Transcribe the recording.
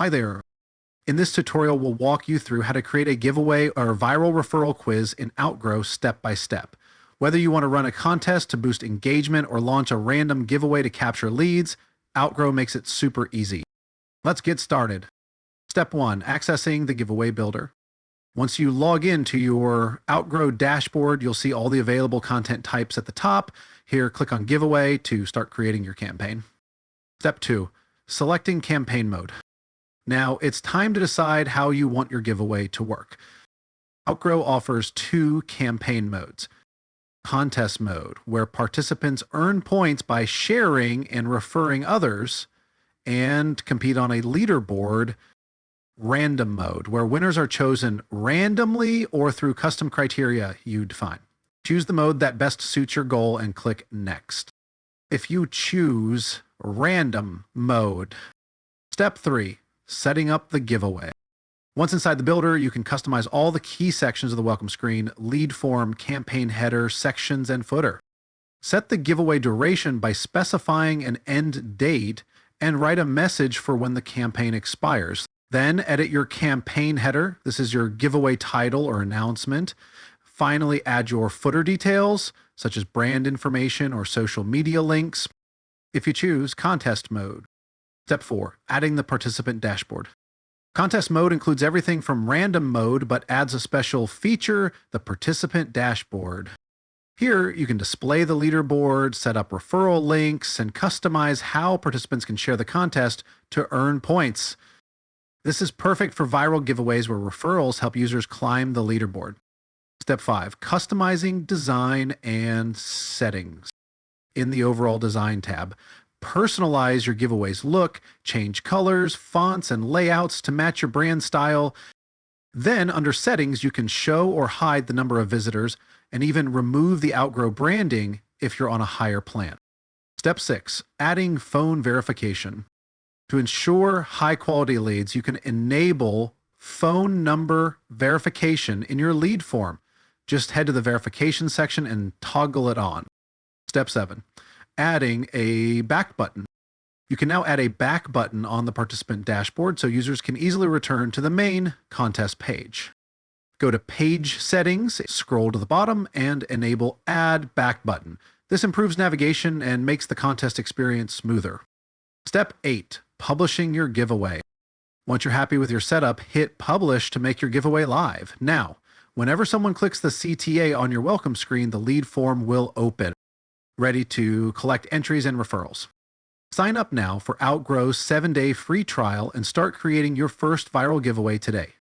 Hi there. In this tutorial, we'll walk you through how to create a giveaway or viral referral quiz in Outgrow step by step. Whether you want to run a contest to boost engagement or launch a random giveaway to capture leads, Outgrow makes it super easy. Let's get started. Step 1, accessing the giveaway builder. Once you log into your Outgrow dashboard, you'll see all the available content types at the top. Here, click on giveaway to start creating your campaign. Step 2, selecting campaign mode. Now, it's time to decide how you want your giveaway to work. Outgrow offers two campaign modes. Contest mode, where participants earn points by sharing and referring others, and compete on a leaderboard. Random mode, where winners are chosen randomly or through custom criteria you define. Choose the mode that best suits your goal and click Next. If you choose random mode. Step 3. Setting up the giveaway. Once inside the builder, you can customize all the key sections of the welcome screen: lead form, campaign header, sections, and footer. Set the giveaway duration by specifying an end date and write a message for when the campaign expires. Then edit your campaign header. This is your giveaway title or announcement. Finally, add your footer details, such as brand information or social media links, if you choose contest mode. Step 4, adding the participant dashboard. Contest mode includes everything from random mode, but adds a special feature, the participant dashboard. Here, you can display the leaderboard, set up referral links, and customize how participants can share the contest to earn points. This is perfect for viral giveaways where referrals help users climb the leaderboard. Step 5, customizing design and settings. In the overall design tab, personalize your giveaway's look, change colors, fonts, and layouts to match your brand style. Then, under settings, you can show or hide the number of visitors and even remove the Outgrow branding if you're on a higher plan. Step 6, adding phone verification. To ensure high-quality leads, you can enable phone number verification in your lead form. Just head to the verification section and toggle it on. Step 7, adding a back button. You can now add a back button on the participant dashboard so users can easily return to the main contest page. Go to Page Settings, scroll to the bottom, and enable Add Back Button. This improves navigation and makes the contest experience smoother. Step 8, publishing your giveaway. Once you're happy with your setup, hit Publish to make your giveaway live. Now, whenever someone clicks the CTA on your welcome screen, the lead form will open, ready to collect entries and referrals. Sign up now for Outgrow's 7-day free trial and start creating your first viral giveaway today.